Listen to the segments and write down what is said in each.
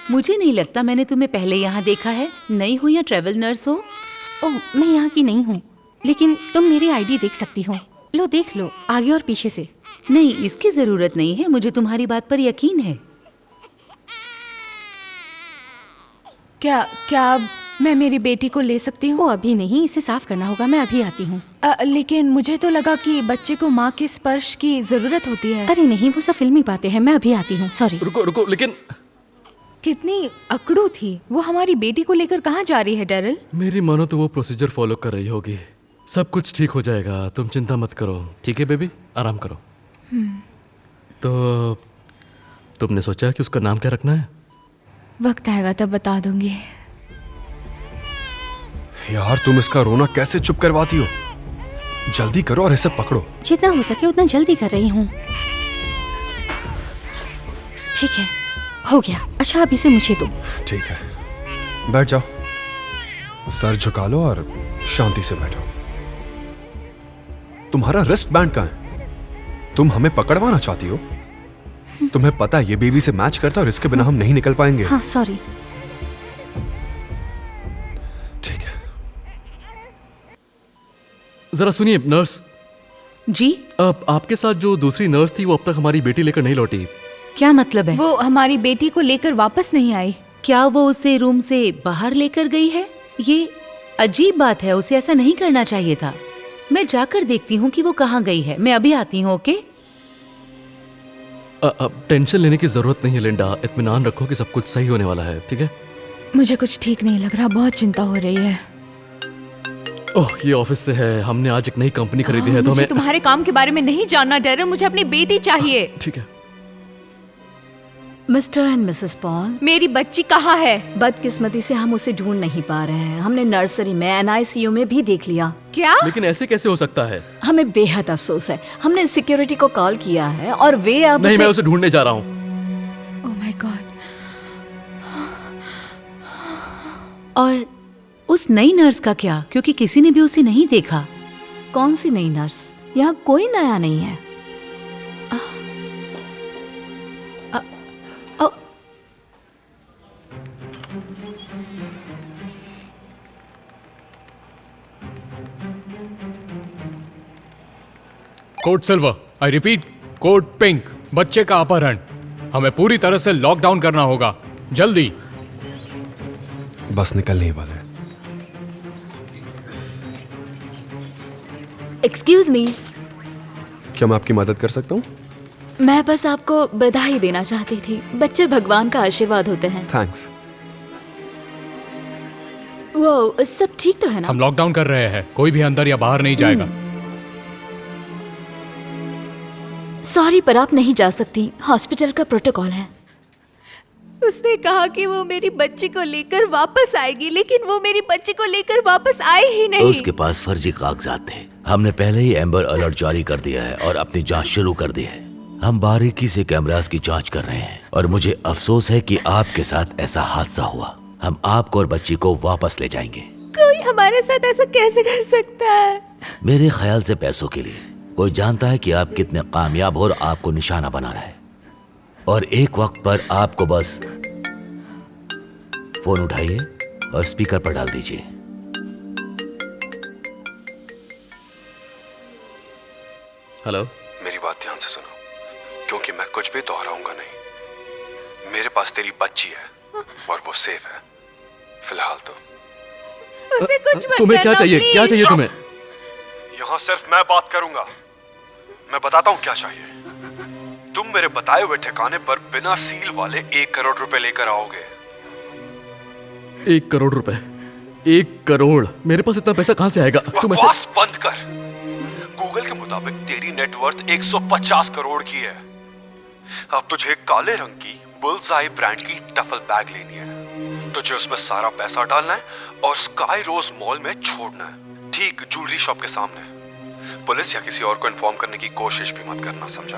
मुझे नहीं लगता मैंने तुम्हें पहले यहाँ देखा है। नई हो या ट्रेवल नर्स हो? ओह, मैं यहाँ की नहीं हूँ, लेकिन तुम मेरी आईडी देख सकती हो। लो देख लो, आगे और पीछे से। नहीं, इसकी जरूरत नहीं है, मुझे तुम्हारी बात पर यकीन है। क्या मैं मेरी बेटी को ले सकती हूँ? वो अभी नहीं, इसे साफ करना होगा, मैं अभी आती हूँ। लेकिन मुझे तो लगा कि बच्चे को माँ के स्पर्श की जरूरत होती है। अरे नहीं, वो सब फिल्मी बातें हैं, मैं अभी आती हूँ। सॉरी। रुको रुको, लेकिन कितनी अकड़ू थी वो। हमारी बेटी को लेकर कहाँ जा रही है डेरिल? मेरी मानो तो वो प्रोसीजर फॉलो कर रही होगी। सब कुछ ठीक हो जाएगा, तुम चिंता मत करो। ठीक है बेबी, आराम करो। तो तुमने सोचा कि उसका नाम क्या रखना है? वक्त आएगा तब बता दूंगी। यार तुम इसका रोना कैसे चुप करवाती हो? जल्दी करो और इसे पकड़ो। जितना हो सके उतना जल्दी कर रही हूँ। ठीक है, हो गया। अच्छा, अब इसे मुझे दो। ठीक है, बैठ जाओ। सर झुका लो और शांति से बैठो। तुम्हारा रिस्ट बैंड कहाँ है? तुम हमें पकड़वाना चाहती हो? तुम्हें पता है ये बेबी से मैच करता है और इसके बिना हम नहीं निकल पाएंगे। हाँ सॉरी। ठीक है। जरा सुनिए नर्स जी, अब आपके साथ जो दूसरी नर्स थी वो अब तक हमारी बेटी लेकर नहीं लौटी। क्या मतलब है? वो हमारी बेटी को लेकर वापस नहीं आई। क्या वो उसे रूम से बाहर लेकर गई है? ये अजीब बात है, उसे ऐसा नहीं करना चाहिए था। मैं जाकर देखती हूँ कि वो कहाँ गई है। मैं अभी आती हूँ। ओके? अब टेंशन लेने की जरूरत नहीं है लिंडा, इत्मीनान रखो कि सब कुछ सही होने वाला है। ठीक है? मुझे कुछ ठीक नहीं लग रहा, बहुत चिंता हो रही है। ओह, ये ऑफिस से है। हमने आज एक नई कंपनी खरीदी है तो मुझे हमें तुम्हारे काम के बारे में नहीं जानना डेरिल, मुझे अपनी बेटी चाहिए। ठीक है। मिस्टर एंड मिसेस पॉल, मेरी बच्ची कहाँ है? बदकिस्मती से हम उसे ढूंढ नहीं पा रहे हैं। हमने नर्सरी में, NICU में भी देख लिया। क्या? लेकिन ऐसे कैसे हो सकता है? हमें बेहद अफसोस है। हमने सिक्योरिटी को कॉल किया है और वे अब नहीं, मैं उसे ढूंढने जा रहा हूँ। Oh my God. और उस नई नर्स का क्या? क्योंकि किसी ने भी उसे नहीं देखा। कौन सी नई नर्स? यहाँ कोई नया नहीं है। Code silver, I repeat, code pink, बच्चे का अपहरण। हमें पूरी तरह से लॉकडाउन करना होगा, जल्दी। बस निकलने ही वाले हैं। एक्सक्यूज मी, क्या मैं आपकी मदद कर सकता हूँ? मैं बस आपको बधाई देना चाहती थी। बच्चे भगवान का आशीर्वाद होते हैं। थैंक्स। वो सब ठीक तो है ना? हम लॉकडाउन कर रहे हैं, कोई भी अंदर या बाहर नहीं जाएगा। सॉरी, पर आप नहीं जा सकती, हॉस्पिटल का प्रोटोकॉल है। उसने कहा कि वो मेरी बच्ची को लेकर वापस आएगी, लेकिन वो मेरी बच्ची को लेकर वापस आई ही नहीं। उसके पास फर्जी कागजात थे। हमने पहले ही एम्बर अलर्ट जारी कर दिया है और अपनी जांच शुरू कर दी है। हम बारीकी से कैमरास की जांच कर रहे हैं और मुझे अफसोस है कि आपके साथ ऐसा हादसा हुआ। हम आपको और बच्ची को वापस ले जाएंगे। कोई हमारे साथ ऐसा कैसे कर सकता है? मेरे ख्याल से पैसों के लिए। कोई जानता है कि आप कितने कामयाब हो और आपको निशाना बना रहा है, और एक वक्त पर आपको बस फोन उठाइए और स्पीकर पर डाल दीजिए। हेलो, मेरी बात ध्यान से सुनो, क्योंकि मैं कुछ भी दोहराऊंगा नहीं। मेरे पास तेरी बच्ची है और वो सेफ है फिलहाल तो। उसे कुछ मत तुम्हें क्या करना, चाहिए? प्लीज। क्या चाहिए तुम्हें? यहाँ सिर्फ मैं बात करूंगा। मैं बताता हूँ क्या चाहिए। तुम मेरे बताए हुए ठिकाने पर बिना सील वाले 1 करोड़ रुपए लेकर आओगे। 1 करोड़ रुपए? 1 करोड़? मेरे पास इतना पैसा कहाँ से आएगा? तुम ऐसे बकवास बंद कर। गूगल के मुताबिक तेरी नेटवर्थ 150 करोड़ की है। अब तुझे काले रंग की बुल्सआई ब्रांड की टफल बैग लेनी है। तुझे उसमें सारा पैसा डालना है और स्काई रोज मॉल में छोड़ना है, ठीक ज्वेलरी शॉप के सामने। पुलिस या किसी और को इन्फॉर्म करने की कोशिश भी मत करना, समझा?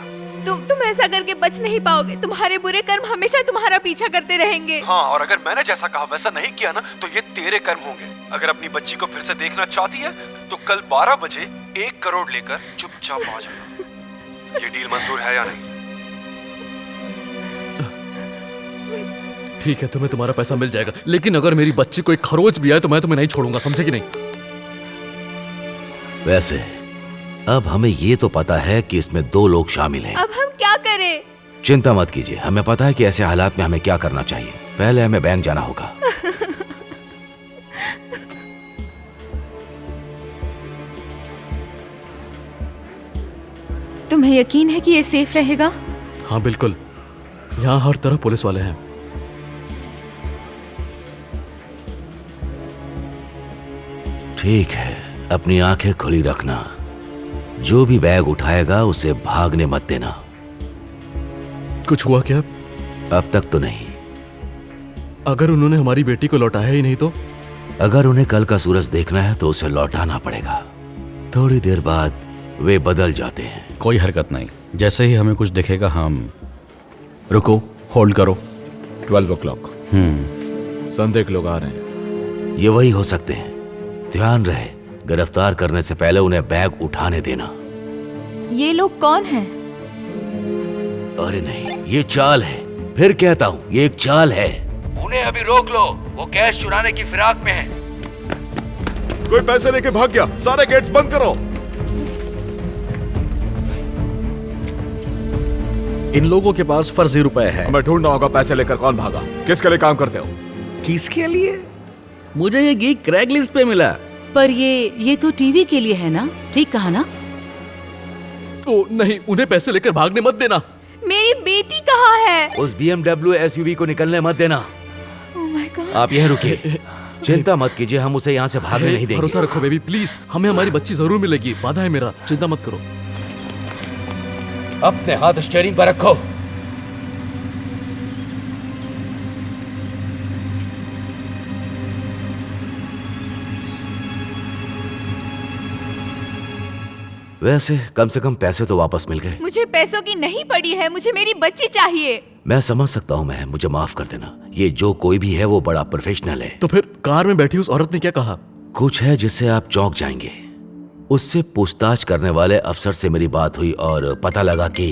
तुम ऐसा करके बच नहीं पाओगे। तुम्हारे बुरे कर्म हमेशा तुम्हारा पीछा करते रहेंगे। हाँ, और अगर मैंने जैसा कहा वैसा नहीं किया ना, तो ये तेरे कर्म होंगे। अगर अपनी बच्ची को फिर से देखना चाहती है तो कल 12 बजे 1 करोड़ लेकर चुपचाप आ जाना। ये डील मंजूर है या नहीं? ठीक है, तुम्हें तुम्हारा पैसा मिल जाएगा, लेकिन अगर मेरी बच्ची को एक खरोच भी आए तो मैं तुम्हें नहीं छोड़ूंगा, समझे कि नहीं? वैसे अब हमें ये तो पता है कि इसमें 2 लोग शामिल हैं। अब हम क्या करें? चिंता मत कीजिए, हमें पता है कि ऐसे हालात में हमें क्या करना चाहिए। पहले हमें बैंक जाना होगा। तुम्हें यकीन है कि ये सेफ रहेगा? हाँ बिल्कुल, यहाँ हर तरफ पुलिस वाले हैं। ठीक है, अपनी आंखें खुली रखना। जो भी बैग उठाएगा उसे भागने मत देना। कुछ हुआ क्या? अब तक तो नहीं। अगर उन्होंने हमारी बेटी को लौटाया ही नहीं तो? अगर उन्हें कल का सूरज देखना है तो उसे लौटाना पड़ेगा। थोड़ी देर बाद वे बदल जाते हैं। कोई हरकत नहीं, जैसे ही हमें कुछ दिखेगा हम। रुको, होल्ड करो। 12 o'clock। संदेह लोग आ रहे हैं। ये वही हो सकते हैं। ध्यान रहे, गिरफ्तार करने से पहले उन्हें बैग उठाने देना। ये लोग कौन हैं? अरे नहीं, ये चाल है। फिर कहता हूँ, ये एक चाल है। उन्हें अभी रोक लो, वो कैश चुराने की फिराक में है। कोई पैसे लेके भाग गया, सारे गेट्स बंद करो। इन लोगों के पास फर्जी रुपए है। हमें ढूंढना होगा पैसे लेकर कौन भागा। किसके लिए काम करते हो? किसके लिए? मुझे ये गिग क्रैगलिस्ट पे मिला। पर ये तो टीवी के लिए है ना? ठीक कहा ना? ओ नहीं, उन्हें पैसे लेकर भागने मत देना। मेरी बेटी कहाँ है? उस BMW SUV को निकलने मत देना। Oh my God। आप यहीं रुकिए, चिंता मत कीजिए, हम उसे यहाँ से भागने नहीं देंगे। भरोसा रखो बेबी, प्लीज। हमें हमारी बच्ची जरूर मिलेगी, वादा है मेरा, चिंता मत करो। अपने हाथ स्टीयरिंग पर रखो। वैसे कम से कम पैसे तो वापस मिल गए। मुझे पैसों की नहीं पड़ी है, मुझे मेरी बच्ची चाहिए। मैं समझ सकता हूँ, मैं मुझे माफ कर देना। ये जो कोई भी है वो बड़ा प्रोफेशनल है। तो फिर कार में बैठी उस औरत ने क्या कहा? कुछ है जिससे आप चौंक जाएंगे। उससे पूछताछ करने वाले अफसर से मेरी बात हुई और पता लगा कि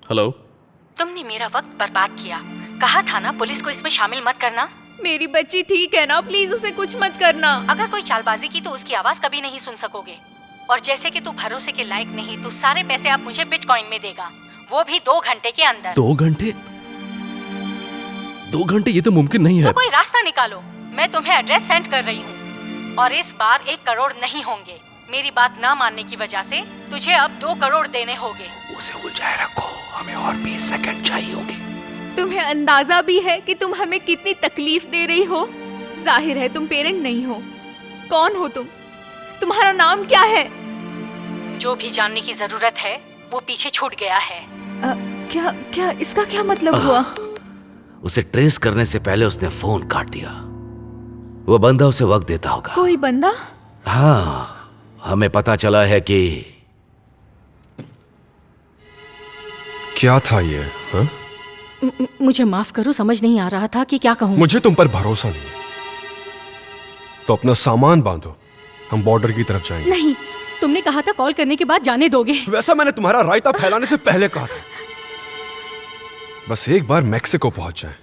हेलो, तुमने मेरा वक्त बर्बाद किया। कहा था ना पुलिस को इसमें शामिल मत करना। मेरी बच्ची ठीक है ना? प्लीज उसे कुछ मत करना। अगर कोई चालबाजी की तो उसकी आवाज कभी नहीं सुन सकोगे। और जैसे कि तू भरोसे के लायक नहीं, तो सारे पैसे आप मुझे बिटकॉइन में देगा, वो भी 2 घंटे के अंदर। 2 घंटे? 2 घंटे? ये तो मुमकिन नहीं है। तो कोई रास्ता निकालो। मैं तुम्हें एड्रेस सेंड कर रही हूँ, और इस बार 1 करोड़ नहीं होंगे। मेरी बात ना मानने की वजह से तुझे अब 2 करोड़ देने होंगे। उसे उलझाए रखो, हमें और 20 सेकंड चाहिए होंगे। तुम्हें अंदाजा भी है कि तुम हमें कितनी तकलीफ दे रही हो? जाहिर है तुम पेरेंट नहीं हो। कौन हो तुम? तुम्हारा नाम क्या है? जो भी जानने की जरूरत है वो पीछे छूट गया है। क्या इसका क्या मतलब हुआ? उसे ट्रेस करने से पहले उसने फोन काट दिया। वो बंदा उसे वक्त देता होगा। कोई बंदा? हाँ, हमें पता चला है कि क्या था ये? हा? मुझे माफ करो, समझ नहीं आ रहा था कि क्या कहूँ। मुझे तुम पर भरोसा नहीं, तो अपना सामान बांधो, हम बॉर्डर की तरफ जाएंगे। नहीं, तुमने कहा था कॉल करने के बाद जाने दोगे। वैसा मैंने तुम्हारा रायता फैलाने से पहले कहा था। बस एक बार मैक्सिको पहुंच जाए,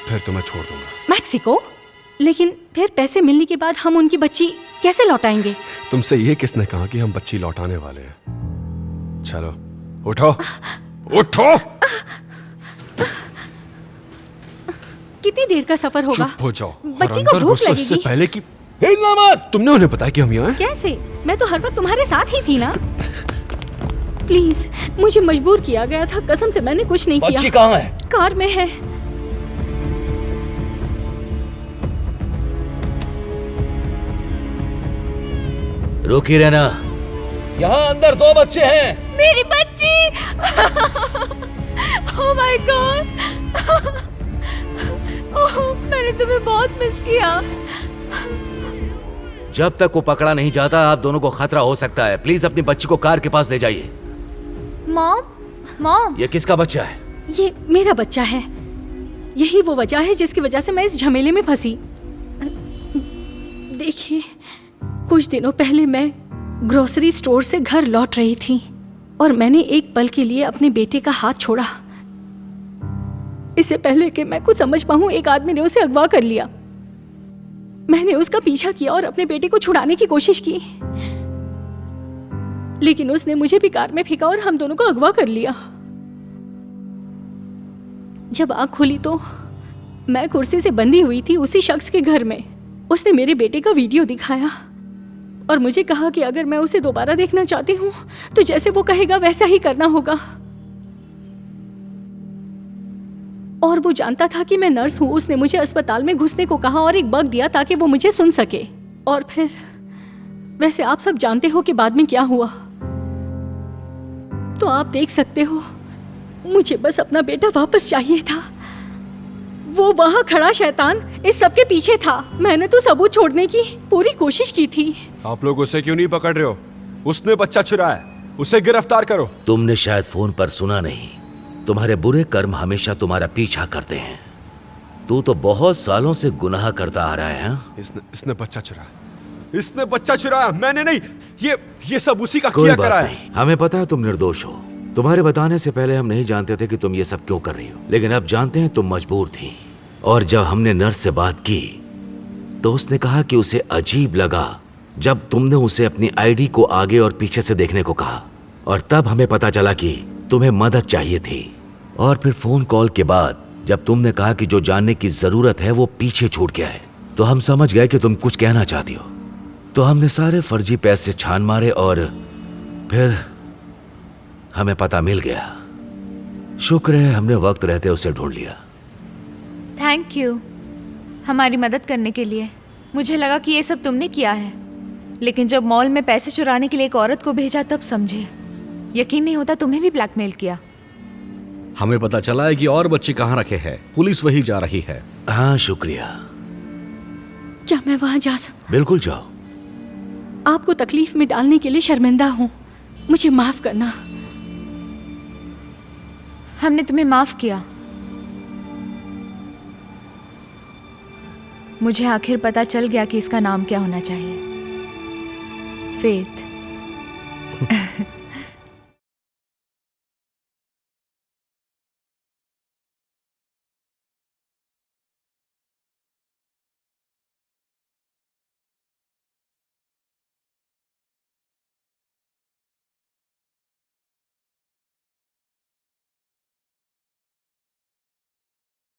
फिर तुम्हें छोड़ दूंगा। मैक्सिको? लेकिन फिर पैसे मिलने के बाद हम उनकी बच्ची कैसे लौटाएंगे? तुमसे ये किसने कहा कि हम बच्ची लौटाने वाले हैं? चलो उठो, उठो। कितनी देर का सफर होगा? चुप हो जाओ। बच्ची को भूख लगेगी। इससे पहले कि हिलना मत। तुमने उन्हें बताया कि हम यहाँ हैं? कैसे? मैं तो हर वक्त तुम्हारे साथ ही थी ना। प्लीज, मुझे मजबूर किया गया था, कसम से मैंने कुछ नहीं किया। बच्ची कहाँ है? कार में है। रुकी रहना, यहाँ अंदर 2 बच्चे हैं। मेरी बच्ची! Oh my God! ओह, मैंने तुम्हें बहुत मिस किया। जब तक वो पकड़ा नहीं जाता आप दोनों को खतरा हो सकता है। प्लीज अपनी बच्ची को कार के पास ले जाइए। मॉम, ये किसका बच्चा है? ये मेरा बच्चा है। यही वो वजह है जिसकी वजह से मैं इस झमेले में फंसी। देखिए, कुछ दिनों पहले मैं ग्रोसरी स्टोर से घर लौट रही थी। और मैंने एक पल के लिए अपने बेटे का हाथ छोड़ा। इससे पहले कि मैं कुछ समझ पाऊं, एक आदमी ने उसे अगवा कर लिया। मैंने उसका पीछा किया और अपने बेटे को छुड़ाने की कोशिश की, लेकिन उसने मुझे भी कार में फेंका और हम दोनों को अगवा कर लिया। जब आंख खुली तो मैं कुर्सी से बंधी हुई थी उसी शख्स के घर में। उसने मेरे बेटे का वीडियो दिखाया और मुझे कहा कि अगर मैं उसे दोबारा देखना चाहती हूँ तो जैसे वो कहेगा वैसा ही करना होगा। और वो जानता था कि मैं नर्स हूँ। उसने मुझे अस्पताल में घुसने को कहा और एक बग दिया ताकि वो मुझे सुन सके। और फिर वैसे आप सब जानते हो कि बाद में क्या हुआ, तो आप देख सकते हो। मुझे बस अपना बेटा वापस चाहिए था। वो वहाँ खड़ा शैतान इस सब के पीछे था। मैंने तो सबूत छोड़ने की पूरी कोशिश की थी। आप लोग उसे क्यों नहीं पकड़ रहे हो? उसने बच्चा चुराया, उसे गिरफ्तार करो। तुमने शायद फोन पर सुना नहीं, तुम्हारे बुरे कर्म हमेशा तुम्हारा पीछा करते हैं। तू तो बहुत सालों से गुनाह करता आ रहा है। हाँ? इसने बच्चा चुराया, इसने बच्चा चुराया, मैंने नहीं। ये सब उसी का कोई किया बात करा है। नहीं, हमें पता है तुम निर्दोष हो। तुम्हारे बताने से पहले हम नहीं जानते थे कि तुम ये सब क्यों कर रही हो, लेकिन अब जानते हैं तुम मजबूर थी। और जब हमने नर्स से बात की तो उसने कहा कि उसे अजीब लगा जब तुमने उसे अपनी आईडी को आगे और पीछे से देखने को कहा, और तब हमें पता चला कि तुम्हें मदद चाहिए थी। और फिर फोन कॉल के बाद जब तुमने कहा कि जो जानने की जरूरत है वो पीछे छूट गया है, तो हम समझ गए कि तुम कुछ कहना चाहती हो। तो हमने सारे फर्जी पैसे छान मारे और फिर हमें पता मिल गया। शुक्र है हमने वक्त रहते उसे ढूंढ लिया। थैंक यू हमारी मदद करने के लिए। मुझे लगा कि ये सब तुमने किया है, लेकिन जब मॉल में पैसे चुराने के लिए एक औरत को भेजा तब समझे। यकीन नहीं होता तुम्हें भी ब्लैकमेल किया। हमें पता चला है कि और बच्चे कहाँ रखे हैं। पुलिस वही जा रही है। हाँ शुक्रिया। क्या मैं वहां जा सकता? बिल्कुल जाओ। आपको तकलीफ में डालने के लिए शर्मिंदा हूँ, मुझे माफ करना। हमने तुम्हें माफ किया। मुझे आखिर पता चल गया कि इसका नाम क्या होना चाहिए। फेथ।